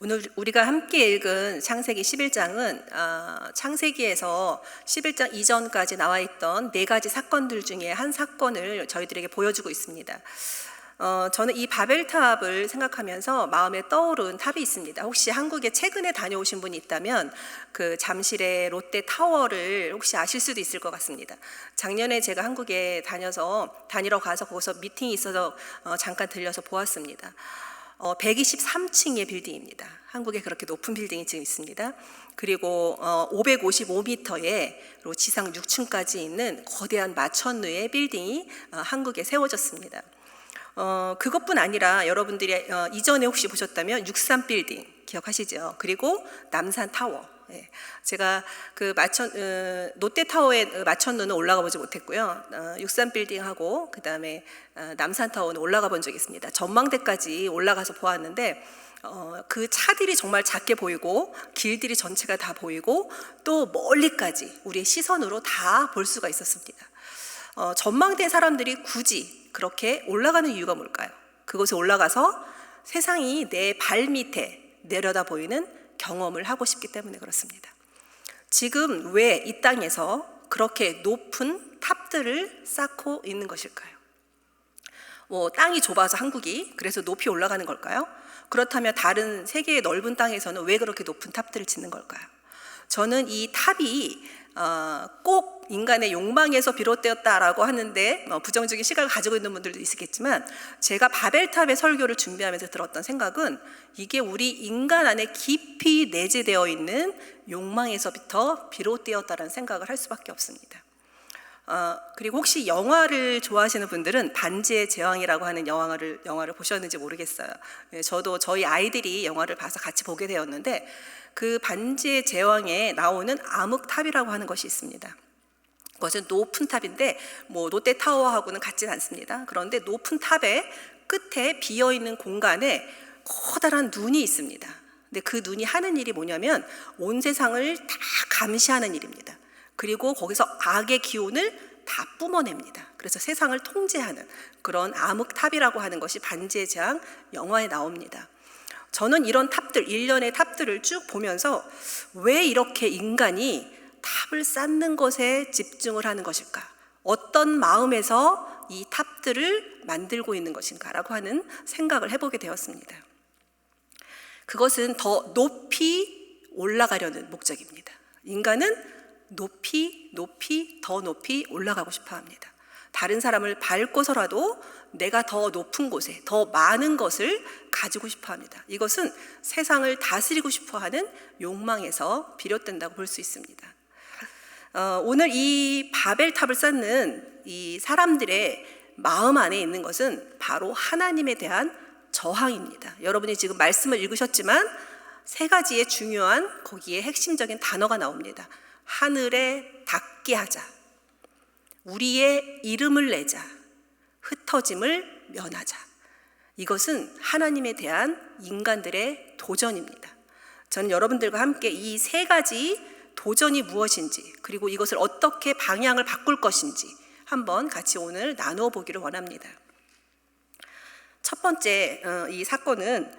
오늘 우리가 함께 읽은 창세기 11장은 창세기에서 11장 이전까지 나와 있던 네 가지 사건들 중에 한 사건을 저희들에게 보여주고 있습니다. 저는 이 바벨탑을 생각하면서 마음에 떠오른 탑이 있습니다. 혹시 한국에 최근에 다녀오신 분이 있다면 그 잠실의 롯데 타워를 혹시 아실 수도 있을 것 같습니다. 작년에 제가 한국에 다니러 가서 거기서 미팅이 있어서 잠깐 들려서 보았습니다. 123층의 빌딩입니다. 한국에 그렇게 높은 빌딩이 지금 있습니다. 그리고 555m의 지상 6층까지 있는 거대한 마천루의 빌딩이 한국에 세워졌습니다. 그것뿐 아니라 여러분들이 이전에 혹시 보셨다면 63 빌딩 기억하시죠? 그리고 남산 타워. 제가 그 롯데타워의 마천루는 올라가 보지 못했고요. 63 빌딩하고 그 다음에 남산 타워는 올라가 본 적이 있습니다. 전망대까지 올라가서 보았는데 그 차들이 정말 작게 보이고 길들이 전체가 다 보이고 또 멀리까지 우리의 시선으로 다 볼 수가 있었습니다. 전망대 사람들이 굳이 그렇게 올라가는 이유가 뭘까요? 그곳에 올라가서 세상이 내 발 밑에 내려다 보이는 경험을 하고 싶기 때문에 그렇습니다. 지금 왜 이 땅에서 그렇게 높은 탑들을 쌓고 있는 것일까요? 땅이 좁아서 한국이 그래서 높이 올라가는 걸까요? 그렇다면 다른 세계의 넓은 땅에서는 왜 그렇게 높은 탑들을 짓는 걸까요? 저는 이 탑이 꼭 인간의 욕망에서 비롯되었다라고 하는데 부정적인 시각을 가지고 있는 분들도 있겠지만, 제가 바벨탑의 설교를 준비하면서 들었던 생각은 이게 우리 인간 안에 깊이 내재되어 있는 욕망에서부터 비롯되었다는 생각을 할 수밖에 없습니다. 그리고 혹시 영화를 좋아하시는 분들은 반지의 제왕이라고 하는 영화를 보셨는지 모르겠어요. 저도 저희 아이들이 영화를 봐서 같이 보게 되었는데, 그 반지의 제왕에 나오는 암흑탑이라고 하는 것이 있습니다. 그것은 높은 탑인데 롯데타워하고는 같지는 않습니다. 그런데 높은 탑의 끝에 비어있는 공간에 커다란 눈이 있습니다. 근데 그 눈이 하는 일이 뭐냐면 온 세상을 다 감시하는 일입니다. 그리고 거기서 악의 기운을 다 뿜어냅니다. 그래서 세상을 통제하는 그런 암흑탑이라고 하는 것이 반지의 제왕 영화에 나옵니다. 저는 이런 탑들, 일련의 탑들을 쭉 보면서 왜 이렇게 인간이 탑을 쌓는 것에 집중을 하는 것일까? 어떤 마음에서 이 탑들을 만들고 있는 것인가라고 하는 생각을 해보게 되었습니다. 그것은 더 높이 올라가려는 목적입니다. 인간은 높이 더 높이 올라가고 싶어 합니다. 다른 사람을 밟고서라도 내가 더 높은 곳에 더 많은 것을 가지고 싶어 합니다. 이것은 세상을 다스리고 싶어 하는 욕망에서 비롯된다고 볼 수 있습니다. 오늘 이 바벨탑을 쌓는 이 사람들의 마음 안에 있는 것은 바로 하나님에 대한 저항입니다. 여러분이 지금 말씀을 읽으셨지만 세 가지의 중요한 거기에 핵심적인 단어가 나옵니다. 하늘에 닿게 하자, 우리의 이름을 내자, 흩어짐을 면하자. 이것은 하나님에 대한 인간들의 도전입니다. 저는 여러분들과 함께 이 세 가지 도전이 무엇인지, 그리고 이것을 어떻게 방향을 바꿀 것인지 한번 같이 오늘 나누어 보기를 원합니다. 첫 번째 이 사건은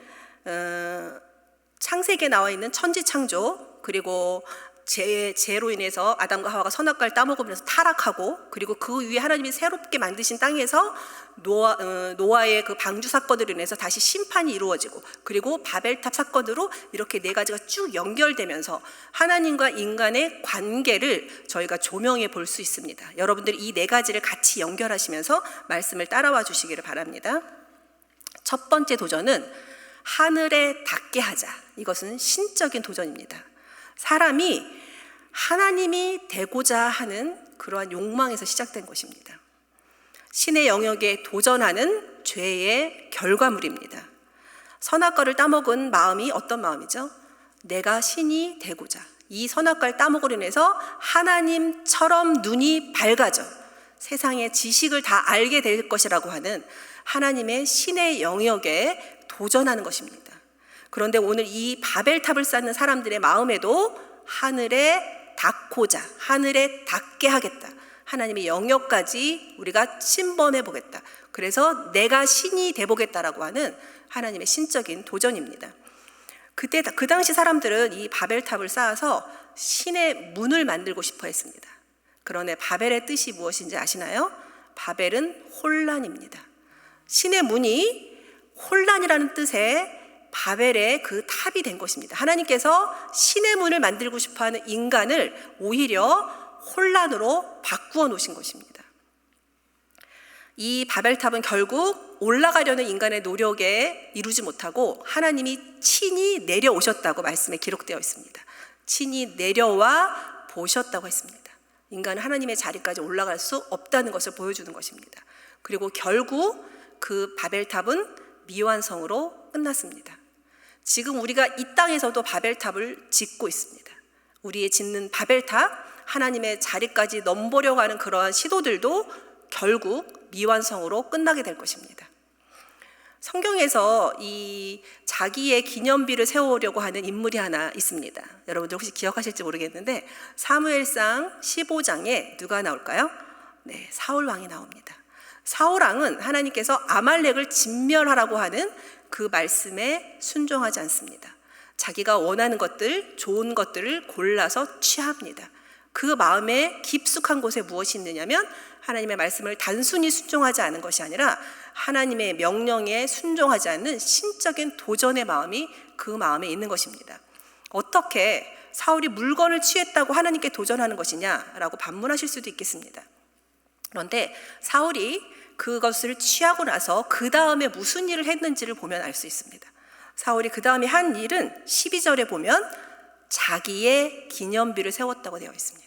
창세기에 나와 있는 천지창조, 그리고 죄로 인해서 아담과 하와가 선악과를 따먹으면서 타락하고, 그리고 그 위에 하나님이 새롭게 만드신 땅에서 노아의 그 방주 사건으로 인해서 다시 심판이 이루어지고, 그리고 바벨탑 사건으로 이렇게 네 가지가 쭉 연결되면서 하나님과 인간의 관계를 저희가 조명해 볼 수 있습니다. 여러분들이 이 네 가지를 같이 연결하시면서 말씀을 따라와 주시기를 바랍니다. 첫 번째 도전은 하늘에 닿게 하자. 이것은 신적인 도전입니다. 사람이 하나님이 되고자 하는 그러한 욕망에서 시작된 것입니다. 신의 영역에 도전하는 죄의 결과물입니다. 선악과를 따먹은 마음이 어떤 마음이죠? 내가 신이 되고자, 이 선악과를 따먹으로 인해서 하나님처럼 눈이 밝아져 세상의 지식을 다 알게 될 것이라고 하는 하나님의 신의 영역에 도전하는 것입니다. 그런데 오늘 이 바벨탑을 쌓는 사람들의 마음에도 하늘에 닿고자, 하늘에 닿게 하겠다, 하나님의 영역까지 우리가 침범해 보겠다, 그래서 내가 신이 돼 보겠다라고 하는 하나님의 신적인 도전입니다. 그때 그 당시 사람들은 이 바벨탑을 쌓아서 신의 문을 만들고 싶어 했습니다. 그런데 바벨의 뜻이 무엇인지 아시나요? 바벨은 혼란입니다. 신의 문이 혼란이라는 뜻의 바벨의 그 탑이 된 것입니다. 하나님께서 신의 문을 만들고 싶어하는 인간을 오히려 혼란으로 바꾸어 놓으신 것입니다. 이 바벨탑은 결국 올라가려는 인간의 노력에 이루지 못하고 하나님이 친히 내려오셨다고 말씀에 기록되어 있습니다. 친히 내려와 보셨다고 했습니다. 인간은 하나님의 자리까지 올라갈 수 없다는 것을 보여주는 것입니다. 그리고 결국 그 바벨탑은 미완성으로 끝났습니다. 지금 우리가 이 땅에서도 바벨탑을 짓고 있습니다. 우리의 짓는 바벨탑, 하나님의 자리까지 넘보려고 하는 그러한 시도들도 결국 미완성으로 끝나게 될 것입니다. 성경에서 이 자기의 기념비를 세우려고 하는 인물이 하나 있습니다. 여러분들 혹시 기억하실지 모르겠는데 사무엘상 15장에 누가 나올까요? 네, 사울 왕이 나옵니다. 사울 왕은 하나님께서 아말렉을 진멸하라고 하는 그 말씀에 순종하지 않습니다. 자기가 원하는 것들, 좋은 것들을 골라서 취합니다. 그 마음에 깊숙한 곳에 무엇이 있느냐면 하나님의 말씀을 단순히 순종하지 않은 것이 아니라 하나님의 명령에 순종하지 않는 신적인 도전의 마음이 그 마음에 있는 것입니다. 어떻게 사울이 물건을 취했다고 하나님께 도전하는 것이냐라고 반문하실 수도 있겠습니다. 그런데 사울이 그것을 취하고 나서 그 다음에 무슨 일을 했는지를 보면 알 수 있습니다. 사울이 그 다음에 한 일은 12절에 보면 자기의 기념비를 세웠다고 되어 있습니다.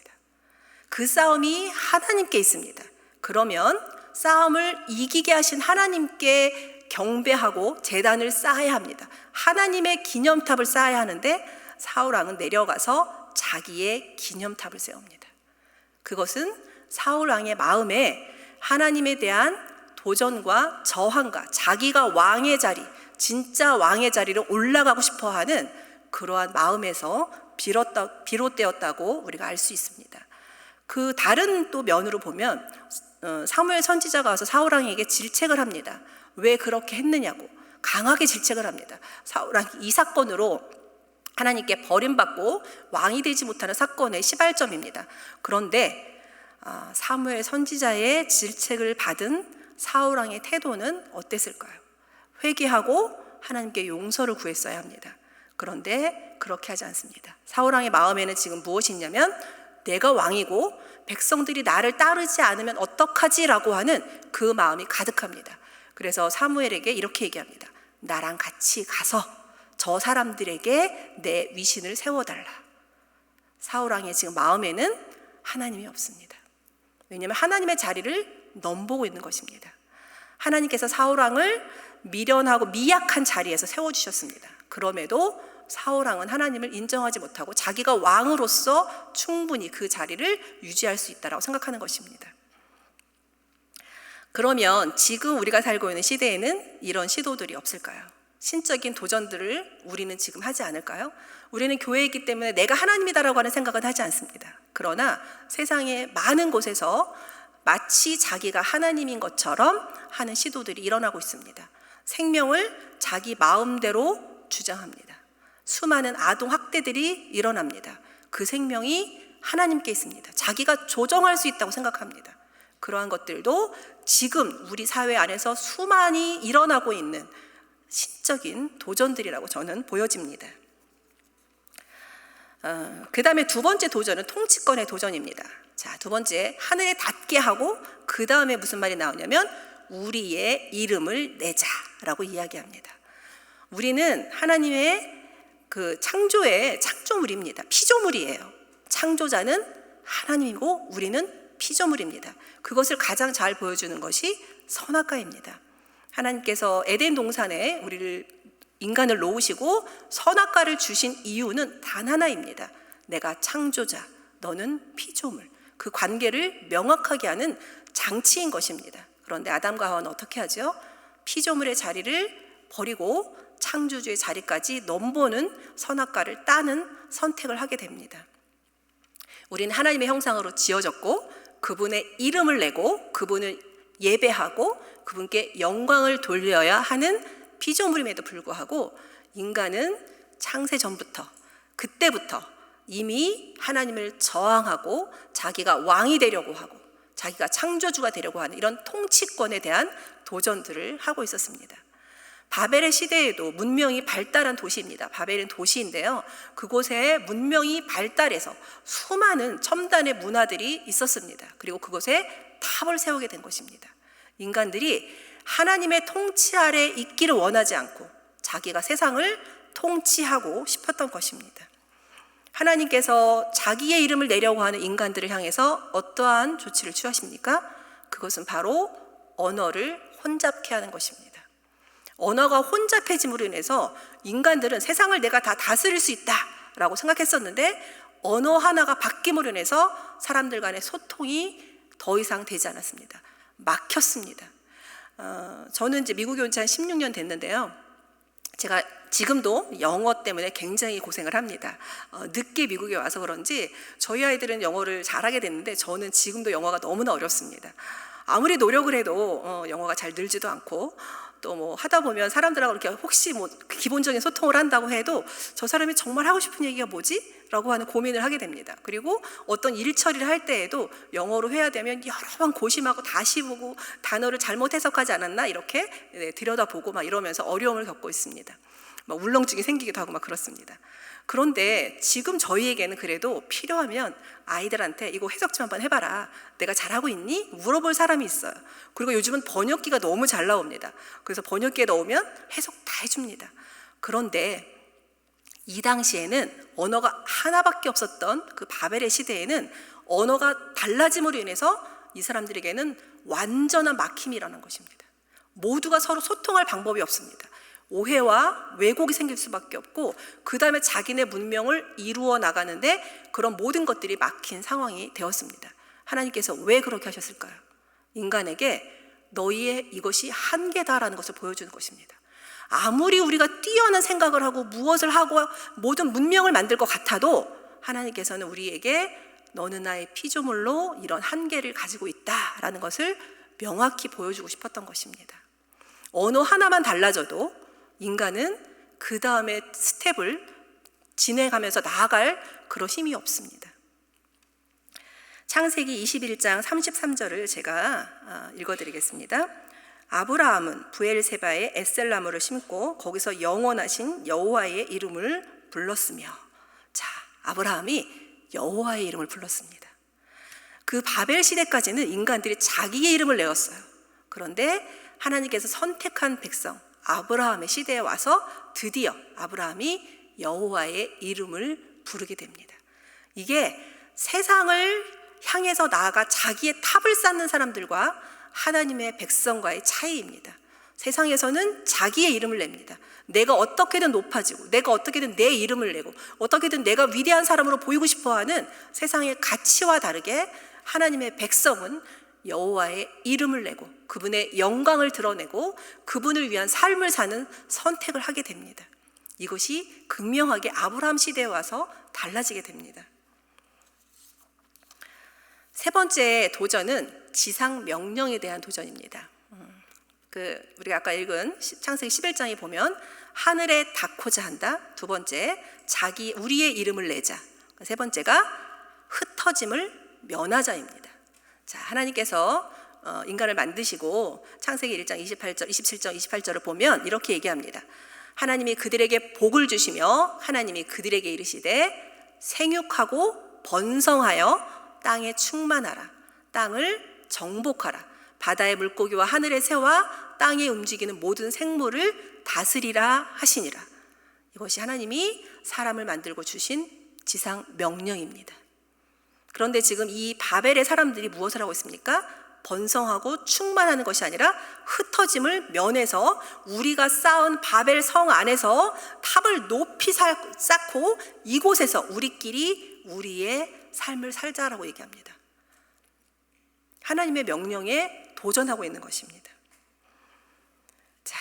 그 싸움이 하나님께 있습니다. 그러면 싸움을 이기게 하신 하나님께 경배하고 제단을 쌓아야 합니다. 하나님의 기념탑을 쌓아야 하는데 사울 왕은 내려가서 자기의 기념탑을 세웁니다. 그것은 사울 왕의 마음에 하나님에 대한 도전과 저항과 자기가 왕의 자리, 진짜 왕의 자리로 올라가고 싶어하는 그러한 마음에서 비롯되었다고 우리가 알 수 있습니다. 그 다른 또 면으로 보면 사무엘 선지자가 와서 사울 왕에게 질책을 합니다. 왜 그렇게 했느냐고 강하게 질책을 합니다. 사울 왕이 이 사건으로 하나님께 버림받고 왕이 되지 못하는 사건의 시발점입니다. 그런데 사무엘 선지자의 질책을 받은 사울 왕의 태도는 어땠을까요? 회개하고 하나님께 용서를 구했어야 합니다. 그런데 그렇게 하지 않습니다. 사울 왕의 마음에는 지금 무엇이 있냐면 내가 왕이고 백성들이 나를 따르지 않으면 어떡하지라고 하는 그 마음이 가득합니다. 그래서 사무엘에게 이렇게 얘기합니다. 나랑 같이 가서 저 사람들에게 내 위신을 세워달라. 사울 왕의 지금 마음에는 하나님이 없습니다. 왜냐하면 하나님의 자리를 넘보고 있는 것입니다. 하나님께서 사울 왕을 미련하고 미약한 자리에서 세워주셨습니다. 그럼에도 사울 왕은 하나님을 인정하지 못하고 자기가 왕으로서 충분히 그 자리를 유지할 수 있다고 생각하는 것입니다. 그러면 지금 우리가 살고 있는 시대에는 이런 시도들이 없을까요? 신적인 도전들을 우리는 지금 하지 않을까요? 우리는 교회이기 때문에 내가 하나님이다라고 하는 생각은 하지 않습니다. 그러나 세상의 많은 곳에서 마치 자기가 하나님인 것처럼 하는 시도들이 일어나고 있습니다. 생명을 자기 마음대로 주장합니다. 수많은 아동 학대들이 일어납니다. 그 생명이 하나님께 있습니다. 자기가 조정할 수 있다고 생각합니다. 그러한 것들도 지금 우리 사회 안에서 수많이 일어나고 있는 신적인 도전들이라고 저는 보여집니다. 그 다음에 두 번째 도전은 통치권의 도전입니다. 자, 두 번째, 하늘에 닿게 하고 그 다음에 무슨 말이 나오냐면 우리의 이름을 내자라고 이야기합니다. 우리는 하나님의 그 창조의 창조물입니다. 피조물이에요. 창조자는 하나님이고 우리는 피조물입니다. 그것을 가장 잘 보여주는 것이 선악과입니다. 하나님께서 에덴 동산에 인간을 놓으시고 선악과를 주신 이유는 단 하나입니다. 내가 창조자, 너는 피조물. 그 관계를 명확하게 하는 장치인 것입니다. 그런데 아담과 하와는 어떻게 하죠? 피조물의 자리를 버리고 창조주의 자리까지 넘보는 선악과를 따는 선택을 하게 됩니다. 우리는 하나님의 형상으로 지어졌고 그분의 이름을 내고 그분을 예배하고 그분께 영광을 돌려야 하는 피조물임에도 불구하고 인간은 창세 전부터, 그때부터 이미 하나님을 저항하고 자기가 왕이 되려고 하고 자기가 창조주가 되려고 하는 이런 통치권에 대한 도전들을 하고 있었습니다. 바벨의 시대에도 문명이 발달한 도시입니다. 바벨은 도시인데요, 그곳에 문명이 발달해서 수많은 첨단의 문화들이 있었습니다. 그리고 그곳에 탑을 세우게 된 것입니다. 인간들이 하나님의 통치 아래 있기를 원하지 않고 자기가 세상을 통치하고 싶었던 것입니다. 하나님께서 자기의 이름을 내려고 하는 인간들을 향해서 어떠한 조치를 취하십니까? 그것은 바로 언어를 혼잡케 하는 것입니다. 언어가 혼잡해짐으로 인해서 인간들은 세상을 내가 다 다스릴 수 있다라고 생각했었는데, 언어 하나가 바뀜으로 인해서 사람들 간의 소통이 더 이상 되지 않았습니다. 막혔습니다. 저는 이제 미국에 온 지 한 16년 됐는데요, 제가 지금도 영어 때문에 굉장히 고생을 합니다. 늦게 미국에 와서 그런지 저희 아이들은 영어를 잘하게 됐는데 저는 지금도 영어가 너무나 어렵습니다. 아무리 노력을 해도 영어가 잘 늘지도 않고, 또 뭐 하다 보면 사람들하고 이렇게 혹시 뭐 기본적인 소통을 한다고 해도 저 사람이 정말 하고 싶은 얘기가 뭐지? 라고 하는 고민을 하게 됩니다. 그리고 어떤 일 처리를 할 때에도 영어로 해야 되면 여러 번 고심하고 다시 보고 단어를 잘못 해석하지 않았나 이렇게 들여다보고 막 이러면서 어려움을 겪고 있습니다. 막 울렁증이 생기기도 하고 막 그렇습니다. 그런데 지금 저희에게는 그래도 필요하면 아이들한테 이거 해석 좀 한번 해봐라, 내가 잘하고 있니? 물어볼 사람이 있어요. 그리고 요즘은 번역기가 너무 잘 나옵니다. 그래서 번역기에 넣으면 해석 다 해줍니다. 그런데 이 당시에는 언어가 하나밖에 없었던 그 바벨의 시대에는 언어가 달라짐으로 인해서 이 사람들에게는 완전한 막힘이 일어난 것입니다. 모두가 서로 소통할 방법이 없습니다. 오해와 왜곡이 생길 수밖에 없고, 그 다음에 자기네 문명을 이루어 나가는데 그런 모든 것들이 막힌 상황이 되었습니다. 하나님께서 왜 그렇게 하셨을까요? 인간에게 너희의 이것이 한계다라는 것을 보여주는 것입니다. 아무리 우리가 뛰어난 생각을 하고 무엇을 하고 모든 문명을 만들 것 같아도 하나님께서는 우리에게 너는 나의 피조물로 이런 한계를 가지고 있다라는 것을 명확히 보여주고 싶었던 것입니다. 언어 하나만 달라져도 인간은 그 다음에 스텝을 진행하면서 나아갈 그런 힘이 없습니다. 창세기 21장 33절을 제가 읽어드리겠습니다. 아브라함은 부엘세바에 에셀나무를 심고 거기서 영원하신 여호와의 이름을 불렀으며. 자, 아브라함이 여호와의 이름을 불렀습니다. 그 바벨 시대까지는 인간들이 자기의 이름을 내었어요. 그런데 하나님께서 선택한 백성 아브라함의 시대에 와서 드디어 아브라함이 여호와의 이름을 부르게 됩니다. 이게 세상을 향해서 나아가 자기의 탑을 쌓는 사람들과 하나님의 백성과의 차이입니다. 세상에서는 자기의 이름을 냅니다. 내가 어떻게든 높아지고 내가 어떻게든 내 이름을 내고 어떻게든 내가 위대한 사람으로 보이고 싶어하는 세상의 가치와 다르게 하나님의 백성은 여호와의 이름을 내고 그분의 영광을 드러내고 그분을 위한 삶을 사는 선택을 하게 됩니다. 이것이 극명하게 아브라함 시대에 와서 달라지게 됩니다. 세 번째 도전은 지상 명령에 대한 도전입니다. 우리가 아까 읽은 창세기 11장에 보면 하늘에 닿고자 한다. 두 번째, 우리의 이름을 내자. 세 번째가 흩어짐을 면하자입니다. 자, 하나님께서 인간을 만드시고 창세기 1장 28절, 27절, 28절을 보면 이렇게 얘기합니다. 하나님이 그들에게 복을 주시며 하나님이 그들에게 이르시되 생육하고 번성하여 땅에 충만하라. 땅을 정복하라. 바다의 물고기와 하늘의 새와 땅에 움직이는 모든 생물을 다스리라 하시니라. 이것이 하나님이 사람을 만들고 주신 지상 명령입니다. 그런데 지금 이 바벨의 사람들이 무엇을 하고 있습니까? 번성하고 충만하는 것이 아니라 흩어짐을 면해서 우리가 쌓은 바벨 성 안에서 탑을 높이 쌓고 이곳에서 우리끼리 우리의 삶을 살자라고 얘기합니다. 하나님의 명령에 도전하고 있는 것입니다. 자,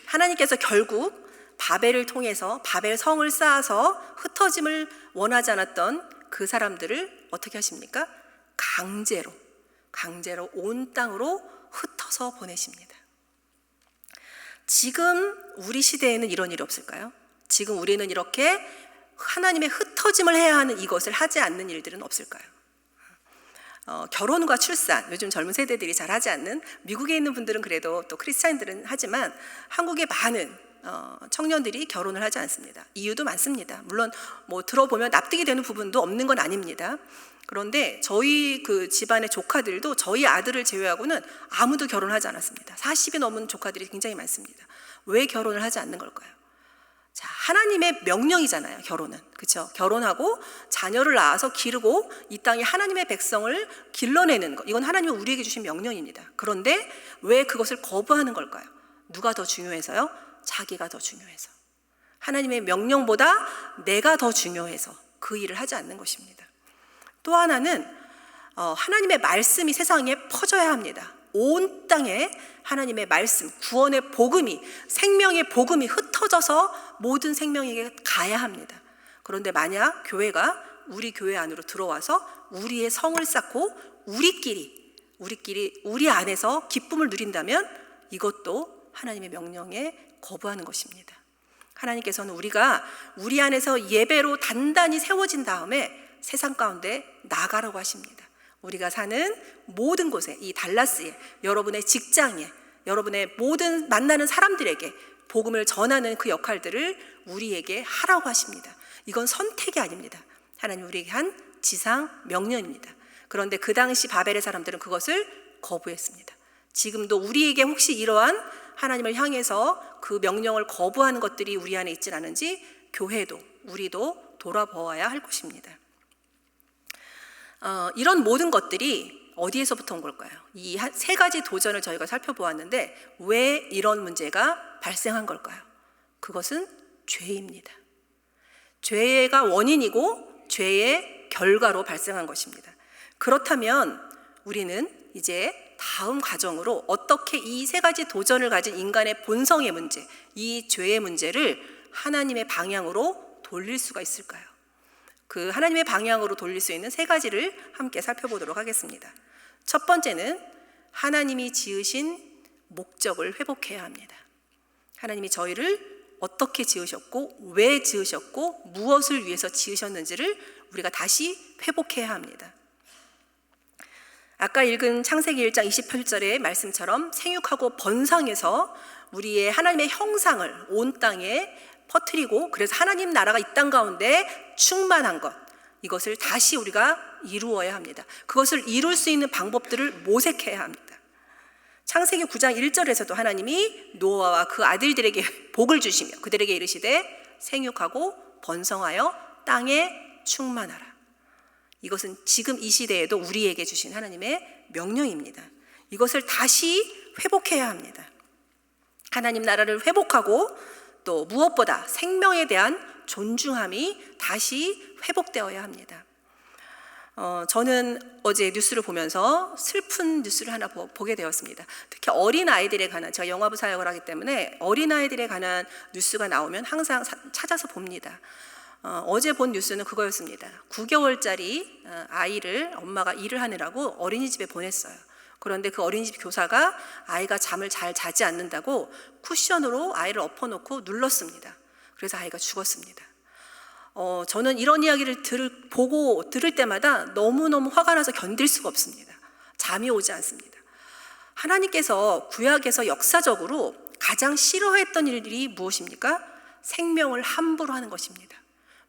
하나님께서 결국 바벨을 통해서 바벨 성을 쌓아서 흩어짐을 원하지 않았던 그 사람들을 어떻게 하십니까? 강제로 온 땅으로 흩어서 보내십니다. 지금 우리 시대에는 이런 일이 없을까요? 지금 우리는 이렇게 하나님의 흩어짐을 해야 하는 이것을 하지 않는 일들은 없을까요? 결혼과 출산, 요즘 젊은 세대들이 잘 하지 않는, 미국에 있는 분들은 그래도 또 크리스찬들은 하지만 한국의 많은 청년들이 결혼을 하지 않습니다. 이유도 많습니다. 물론 뭐 들어보면 납득이 되는 부분도 없는 건 아닙니다. 그런데 저희 그 집안의 조카들도 저희 아들을 제외하고는 아무도 결혼하지 않았습니다. 40이 넘은 조카들이 굉장히 많습니다. 왜 결혼을 하지 않는 걸까요? 자, 하나님의 명령이잖아요, 결혼은. 그렇죠? 결혼하고 자녀를 낳아서 기르고 이 땅에 하나님의 백성을 길러내는 것. 이건 하나님이 우리에게 주신 명령입니다. 그런데 왜 그것을 거부하는 걸까요? 누가 더 중요해서요? 자기가 더 중요해서. 하나님의 명령보다 내가 더 중요해서 그 일을 하지 않는 것입니다. 또 하나는 하나님의 말씀이 세상에 퍼져야 합니다. 온 땅에 하나님의 말씀, 구원의 복음이, 생명의 복음이 흩어져서 모든 생명에게 가야 합니다. 그런데 만약 교회가 우리 교회 안으로 들어와서 우리의 성을 쌓고 우리끼리 우리 안에서 기쁨을 누린다면 이것도 하나님의 명령에 거부하는 것입니다. 하나님께서는 우리가 우리 안에서 예배로 단단히 세워진 다음에 세상 가운데 나가라고 하십니다. 우리가 사는 모든 곳에, 이 달라스에, 여러분의 직장에, 여러분의 모든 만나는 사람들에게 복음을 전하는 그 역할들을 우리에게 하라고 하십니다. 이건 선택이 아닙니다. 하나님 우리에게 한 지상 명령입니다. 그런데 그 당시 바벨의 사람들은 그것을 거부했습니다. 지금도 우리에게 혹시 이러한 하나님을 향해서 그 명령을 거부하는 것들이 우리 안에 있지 않은지 교회도 우리도 돌아보아야 할 것입니다. 이런 모든 것들이 어디에서부터 온 걸까요? 이 세 가지 도전을 저희가 살펴보았는데 왜 이런 문제가 발생한 걸까요? 그것은 죄입니다. 죄가 원인이고 죄의 결과로 발생한 것입니다. 그렇다면 우리는 이제 다음 과정으로 어떻게 이 세 가지 도전을 가진 인간의 본성의 문제, 이 죄의 문제를 하나님의 방향으로 돌릴 수가 있을까요? 그 하나님의 방향으로 돌릴 수 있는 세 가지를 함께 살펴보도록 하겠습니다. 첫 번째는 하나님이 지으신 목적을 회복해야 합니다. 하나님이 저희를 어떻게 지으셨고 왜 지으셨고 무엇을 위해서 지으셨는지를 우리가 다시 회복해야 합니다. 아까 읽은 창세기 1장 28절의 말씀처럼 생육하고 번성해서 우리의 하나님의 형상을 온 땅에 퍼뜨리고 그래서 하나님 나라가 이 땅 가운데 충만한 것, 이것을 다시 우리가 이루어야 합니다. 그것을 이룰 수 있는 방법들을 모색해야 합니다. 창세기 9장 1절에서도 하나님이 노아와 그 아들들에게 복을 주시며 그들에게 이르시되 생육하고 번성하여 땅에 충만하라. 이것은 지금 이 시대에도 우리에게 주신 하나님의 명령입니다. 이것을 다시 회복해야 합니다. 하나님 나라를 회복하고 또 무엇보다 생명에 대한 존중함이 다시 회복되어야 합니다. 저는 어제 뉴스를 보면서 슬픈 뉴스를 하나 보게 되었습니다. 특히 어린아이들에 관한, 제가 영화부 사역을 하기 때문에 어린아이들에 관한 뉴스가 나오면 항상 찾아서 봅니다. 어제 본 뉴스는 그거였습니다. 9개월짜리 아이를 엄마가 일을 하느라고 어린이집에 보냈어요. 그런데 그 어린이집 교사가 아이가 잠을 잘 자지 않는다고 쿠션으로 아이를 엎어놓고 눌렀습니다. 그래서 아이가 죽었습니다. 저는 이런 이야기를 들을 때마다 너무너무 화가 나서 견딜 수가 없습니다. 잠이 오지 않습니다. 하나님께서 구약에서 역사적으로 가장 싫어했던 일이 무엇입니까? 생명을 함부로 하는 것입니다.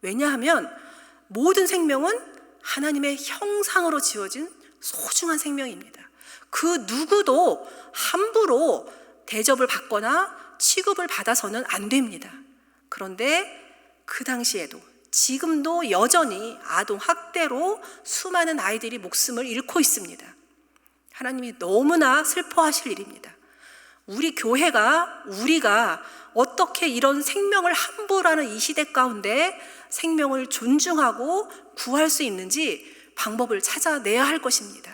왜냐하면 모든 생명은 하나님의 형상으로 지어진 소중한 생명입니다. 그 누구도 함부로 대접을 받거나 취급을 받아서는 안 됩니다. 그런데 그 당시에도 지금도 여전히 아동 학대로 수많은 아이들이 목숨을 잃고 있습니다. 하나님이 너무나 슬퍼하실 일입니다. 우리 교회가, 우리가 어떻게 이런 생명을 함부로 하는 이 시대 가운데 생명을 존중하고 구할 수 있는지 방법을 찾아내야 할 것입니다.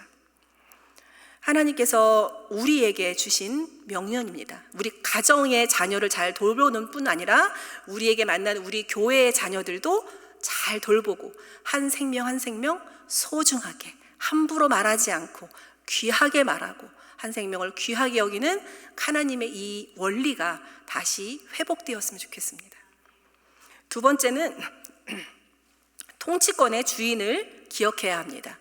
하나님께서 우리에게 주신 명령입니다. 우리 가정의 자녀를 잘 돌보는 뿐 아니라 우리에게 만나는 우리 교회의 자녀들도 잘 돌보고 한 생명 한 생명 소중하게 함부로 말하지 않고 귀하게 말하고 한 생명을 귀하게 여기는 하나님의 이 원리가 다시 회복되었으면 좋겠습니다. 두 번째는 통치권의 주인을 기억해야 합니다.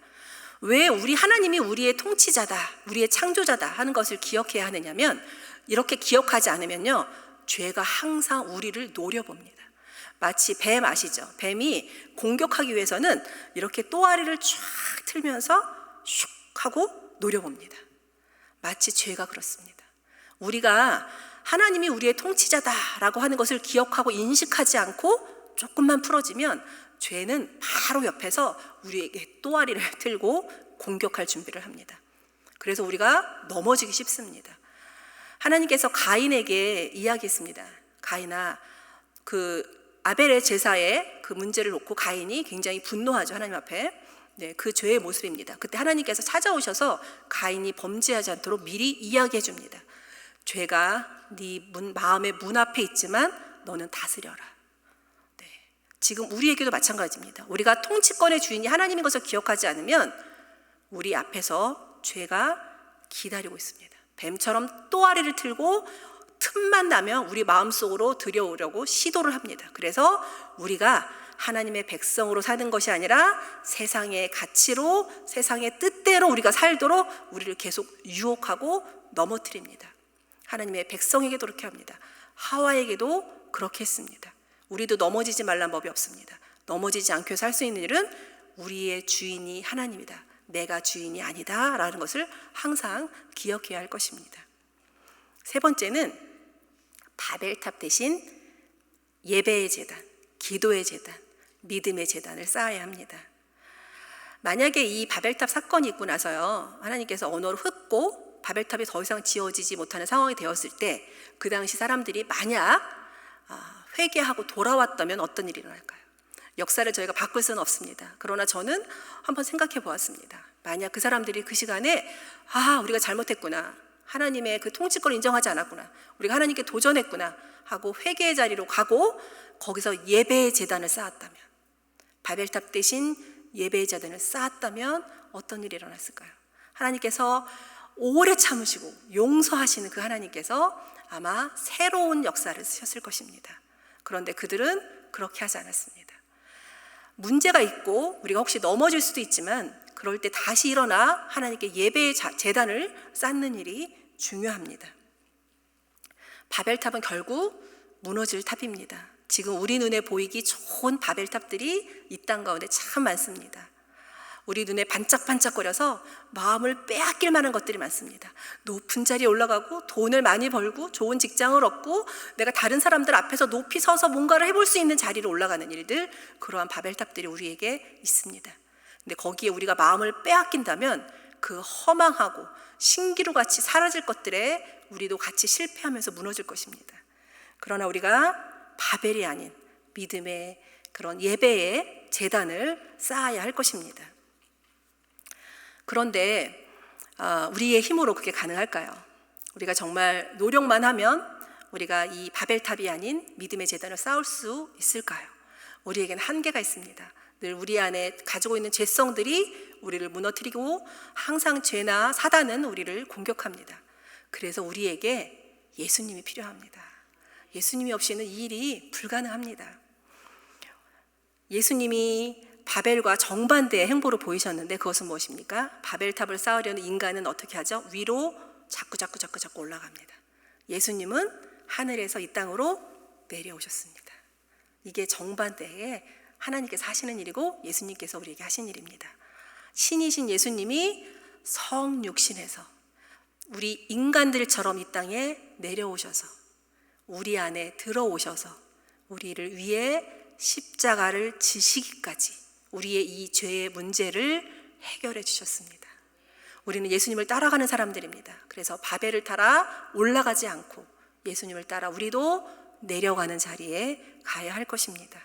왜 우리 하나님이 우리의 통치자다, 우리의 창조자다 하는 것을 기억해야 하느냐면, 이렇게 기억하지 않으면요, 죄가 항상 우리를 노려봅니다. 마치 뱀 아시죠? 뱀이 공격하기 위해서는 이렇게 또아리를 쫙 틀면서 슉 하고 노려봅니다. 마치 죄가 그렇습니다. 우리가 하나님이 우리의 통치자다라고 하는 것을 기억하고 인식하지 않고 조금만 풀어지면 죄는 바로 옆에서 우리에게 또아리를 틀고 공격할 준비를 합니다. 그래서 우리가 넘어지기 쉽습니다. 하나님께서 가인에게 이야기했습니다. 가인아, 아벨의 제사에 그 문제를 놓고 가인이 굉장히 분노하죠, 하나님 앞에. 네, 그 죄의 모습입니다. 그때 하나님께서 찾아오셔서 가인이 범죄하지 않도록 미리 이야기해 줍니다. 죄가 네 마음의 문 앞에 있지만 너는 다스려라. 네, 지금 우리에게도 마찬가지입니다. 우리가 통치권의 주인이 하나님인 것을 기억하지 않으면 우리 앞에서 죄가 기다리고 있습니다. 뱀처럼 또아리를 틀고 틈만 나면 우리 마음속으로 들여오려고 시도를 합니다. 그래서 우리가 하나님의 백성으로 사는 것이 아니라 세상의 가치로, 세상의 뜻대로 우리가 살도록 우리를 계속 유혹하고 넘어뜨립니다. 하나님의 백성에게도 그렇게 합니다. 하와에게도 그렇게 했습니다. 우리도 넘어지지 말란 법이 없습니다. 넘어지지 않게 살 수 있는 일은 우리의 주인이 하나님이다, 내가 주인이 아니다 라는 것을 항상 기억해야 할 것입니다. 세 번째는 바벨탑 대신 예배의 제단, 기도의 제단, 믿음의 제단을 쌓아야 합니다. 만약에 이 바벨탑 사건이 있고 나서요, 하나님께서 언어를 흩고 바벨탑이 더 이상 지어지지 못하는 상황이 되었을 때, 그 당시 사람들이 만약 회개하고 돌아왔다면 어떤 일이 일어날까요? 역사를 저희가 바꿀 수는 없습니다. 그러나 저는 한번 생각해 보았습니다. 만약 그 사람들이 그 시간에 우리가 잘못했구나, 하나님의 그 통치권을 인정하지 않았구나, 우리가 하나님께 도전했구나 하고 회개의 자리로 가고 거기서 예배의 제단을 쌓았다면, 바벨탑 대신 예배의 제단을 쌓았다면 어떤 일이 일어났을까요? 하나님께서 오래 참으시고 용서하시는 그 하나님께서 아마 새로운 역사를 쓰셨을 것입니다. 그런데 그들은 그렇게 하지 않았습니다. 문제가 있고 우리가 혹시 넘어질 수도 있지만 그럴 때 다시 일어나 하나님께 예배의 제단을 쌓는 일이 중요합니다. 바벨탑은 결국 무너질 탑입니다. 지금 우리 눈에 보이기 좋은 바벨탑들이 이 땅 가운데 참 많습니다. 우리 눈에 반짝반짝거려서 마음을 빼앗길 만한 것들이 많습니다. 높은 자리에 올라가고 돈을 많이 벌고 좋은 직장을 얻고 내가 다른 사람들 앞에서 높이 서서 뭔가를 해볼 수 있는 자리로 올라가는 일들, 그러한 바벨탑들이 우리에게 있습니다. 근데 거기에 우리가 마음을 빼앗긴다면 그 허망하고 신기루같이 사라질 것들에 우리도 같이 실패하면서 무너질 것입니다. 그러나 우리가 바벨이 아닌 믿음의 그런 예배의 제단을 쌓아야 할 것입니다. 그런데 우리의 힘으로 그게 가능할까요? 우리가 정말 노력만 하면 우리가 이 바벨탑이 아닌 믿음의 제단을 쌓을 수 있을까요? 우리에게는 한계가 있습니다. 늘 우리 안에 가지고 있는 죄성들이 우리를 무너뜨리고 항상 죄나 사단은 우리를 공격합니다. 그래서 우리에게 예수님이 필요합니다. 예수님이 없이는 이 일이 불가능합니다. 예수님이 바벨과 정반대의 행보를 보이셨는데 그것은 무엇입니까? 바벨탑을 쌓으려는 인간은 어떻게 하죠? 위로 자꾸 올라갑니다. 예수님은 하늘에서 이 땅으로 내려오셨습니다. 이게 정반대의 하나님께서 하시는 일이고 예수님께서 우리에게 하신 일입니다. 신이신 예수님이 성육신에서 우리 인간들처럼 이 땅에 내려오셔서 우리 안에 들어오셔서 우리를 위해 십자가를 지시기까지 우리의 이 죄의 문제를 해결해 주셨습니다. 우리는 예수님을 따라가는 사람들입니다. 그래서 바벨을 따라 올라가지 않고 예수님을 따라 우리도 내려가는 자리에 가야 할 것입니다.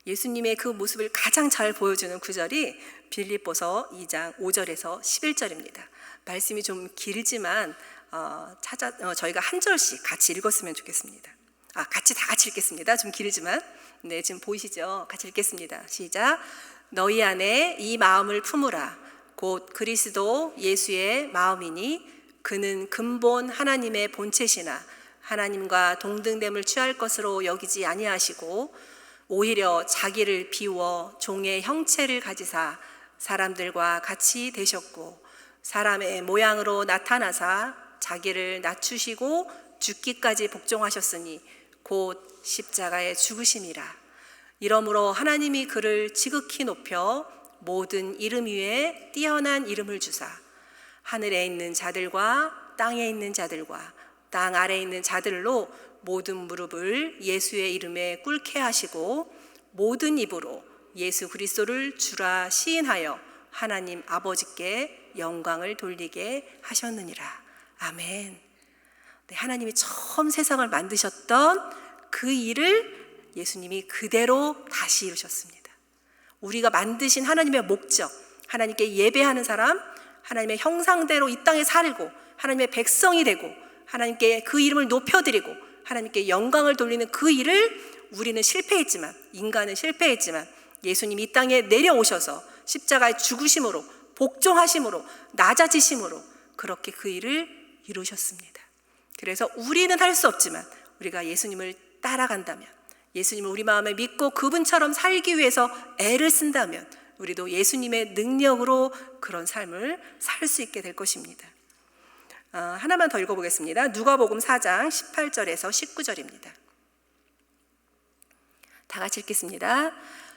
예수님의 그 모습을 가장 잘 보여주는 구절이 빌립보서 2장 5절에서 11절입니다. 말씀이 좀 길지만 저희가 한 절씩 같이 읽었으면 좋겠습니다. 같이 다 같이 읽겠습니다. 좀 길지만 네, 지금 보이시죠? 같이 읽겠습니다. 시작. 너희 안에 이 마음을 품으라. 곧 그리스도 예수의 마음이니 그는 근본 하나님의 본체시나 하나님과 동등됨을 취할 것으로 여기지 아니하시고 오히려 자기를 비워 종의 형체를 가지사 사람들과 같이 되셨고 사람의 모양으로 나타나사 자기를 낮추시고 죽기까지 복종하셨으니 곧 십자가에 죽으심이라. 이러므로 하나님이 그를 지극히 높여 모든 이름 위에 뛰어난 이름을 주사 하늘에 있는 자들과 땅에 있는 자들과 땅 아래에 있는 자들로 모든 무릎을 예수의 이름에 꿇게 하시고 모든 입으로 예수 그리스도를 주라 시인하여 하나님 아버지께 영광을 돌리게 하셨느니라. 아멘. 네, 하나님이 처음 세상을 만드셨던 그 일을 예수님이 그대로 다시 이루셨습니다. 우리가 만드신 하나님의 목적, 하나님께 예배하는 사람, 하나님의 형상대로 이 땅에 살고 하나님의 백성이 되고 하나님께 그 이름을 높여드리고 하나님께 영광을 돌리는 그 일을 우리는 실패했지만, 인간은 실패했지만 예수님이 이 땅에 내려오셔서 십자가의 죽으심으로 복종하심으로 낮아지심으로 그렇게 그 일을 이루셨습니다. 그래서 우리는 할 수 없지만 우리가 예수님을 따라간다면, 예수님을 우리 마음에 믿고 그분처럼 살기 위해서 애를 쓴다면 우리도 예수님의 능력으로 그런 삶을 살 수 있게 될 것입니다. 하나만 더 읽어보겠습니다. 누가복음 4장 18절에서 19절입니다. 다 같이 읽겠습니다.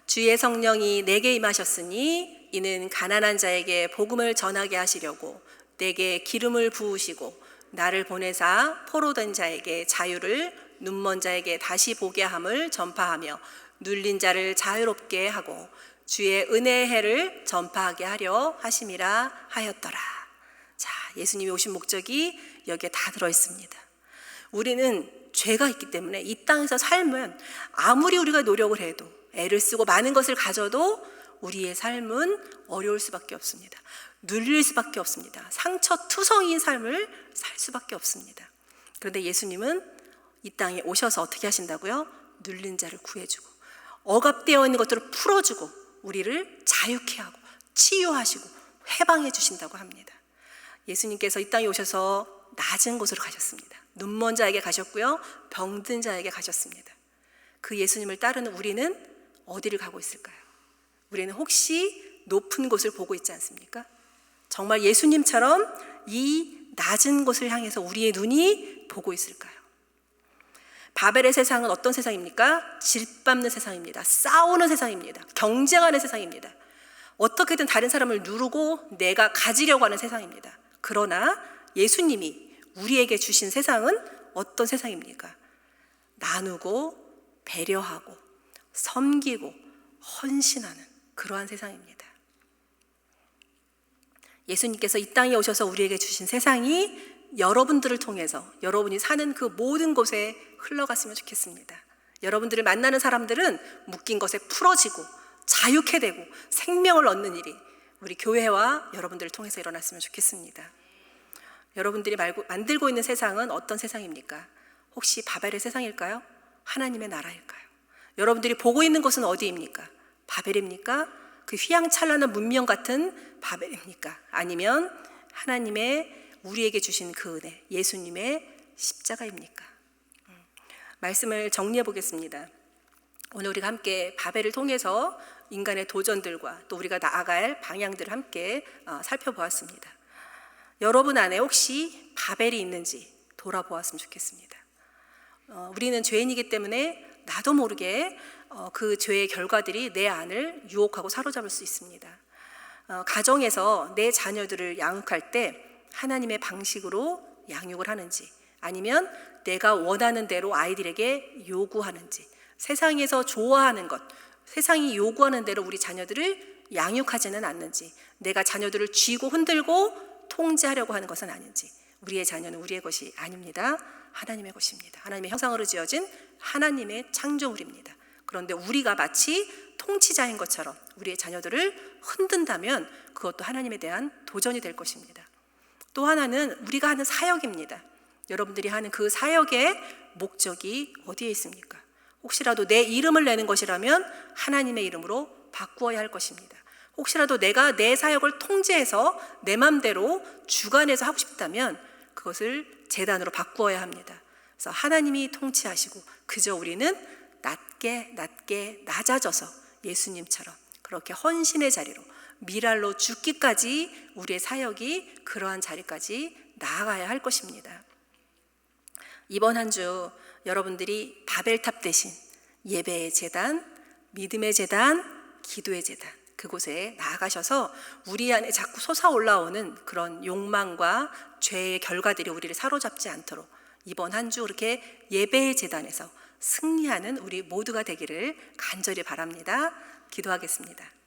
주의 성령이 내게 임하셨으니 이는 가난한 자에게 복음을 전하게 하시려고 내게 기름을 부으시고 나를 보내사 포로된 자에게 자유를, 눈먼 자에게 다시 보게 함을 전파하며 눌린 자를 자유롭게 하고 주의 은혜의 해를 전파하게 하려 하심이라 하였더라. 자, 예수님이 오신 목적이 여기에 다 들어있습니다. 우리는 죄가 있기 때문에 이 땅에서 살면 아무리 우리가 노력을 해도 애를 쓰고 많은 것을 가져도 우리의 삶은 어려울 수밖에 없습니다. 눌릴 수밖에 없습니다. 상처투성이인 삶을 살 수밖에 없습니다. 그런데 예수님은 이 땅에 오셔서 어떻게 하신다고요? 눌린 자를 구해주고 억압되어 있는 것들을 풀어주고 우리를 자유케 하고 치유하시고 해방해 주신다고 합니다. 예수님께서 이 땅에 오셔서 낮은 곳으로 가셨습니다. 눈먼 자에게 가셨고요, 병든 자에게 가셨습니다. 그 예수님을 따르는 우리는 어디를 가고 있을까요? 우리는 혹시 높은 곳을 보고 있지 않습니까? 정말 예수님처럼 이 낮은 곳을 향해서 우리의 눈이 보고 있을까요? 바벨의 세상은 어떤 세상입니까? 질밟는 세상입니다. 싸우는 세상입니다. 경쟁하는 세상입니다. 어떻게든 다른 사람을 누르고 내가 가지려고 하는 세상입니다. 그러나 예수님이 우리에게 주신 세상은 어떤 세상입니까? 나누고 배려하고 섬기고 헌신하는 그러한 세상입니다. 예수님께서 이 땅에 오셔서 우리에게 주신 세상이 여러분들을 통해서 여러분이 사는 그 모든 곳에 흘러갔으면 좋겠습니다. 여러분들을 만나는 사람들은 묶인 것에 풀어지고 자유케 되고 생명을 얻는 일이 우리 교회와 여러분들을 통해서 일어났으면 좋겠습니다. 여러분들이 만들고 있는 세상은 어떤 세상입니까? 혹시 바벨의 세상일까요? 하나님의 나라일까요? 여러분들이 보고 있는 곳은 어디입니까? 바벨입니까? 그 휘황찬란한 문명 같은 바벨입니까? 아니면 하나님의 우리에게 주신 그 은혜, 예수님의 십자가입니까? 말씀을 정리해 보겠습니다. 오늘 우리가 함께 바벨을 통해서 인간의 도전들과 또 우리가 나아갈 방향들을 함께 살펴보았습니다. 여러분 안에 혹시 바벨이 있는지 돌아보았으면 좋겠습니다. 우리는 죄인이기 때문에 나도 모르게 그 죄의 결과들이 내 안을 유혹하고 사로잡을 수 있습니다. 가정에서 내 자녀들을 양육할 때 하나님의 방식으로 양육을 하는지 아니면 내가 원하는 대로 아이들에게 요구하는지, 세상에서 좋아하는 것, 세상이 요구하는 대로 우리 자녀들을 양육하지는 않는지, 내가 자녀들을 쥐고 흔들고 통제하려고 하는 것은 아닌지, 우리의 자녀는 우리의 것이 아닙니다. 하나님의 것입니다. 하나님의 형상으로 지어진 하나님의 창조물입니다. 그런데 우리가 마치 통치자인 것처럼 우리의 자녀들을 흔든다면 그것도 하나님에 대한 도전이 될 것입니다. 또 하나는 우리가 하는 사역입니다. 여러분들이 하는 그 사역의 목적이 어디에 있습니까? 혹시라도 내 이름을 내는 것이라면 하나님의 이름으로 바꾸어야 할 것입니다. 혹시라도 내가 내 사역을 통제해서 내 맘대로 주관해서 하고 싶다면 그것을 제단으로 바꾸어야 합니다. 그래서 하나님이 통치하시고 그저 우리는 낮게 낮아져서 예수님처럼 그렇게 헌신의 자리로 미랄로 죽기까지 우리의 사역이 그러한 자리까지 나아가야 할 것입니다. 이번 한 주 여러분들이 바벨탑 대신 예배의 제단, 믿음의 제단, 기도의 제단 그곳에 나아가셔서 우리 안에 자꾸 솟아올라오는 그런 욕망과 죄의 결과들이 우리를 사로잡지 않도록 이번 한 주 그렇게 예배의 제단에서 승리하는 우리 모두가 되기를 간절히 바랍니다. 기도하겠습니다.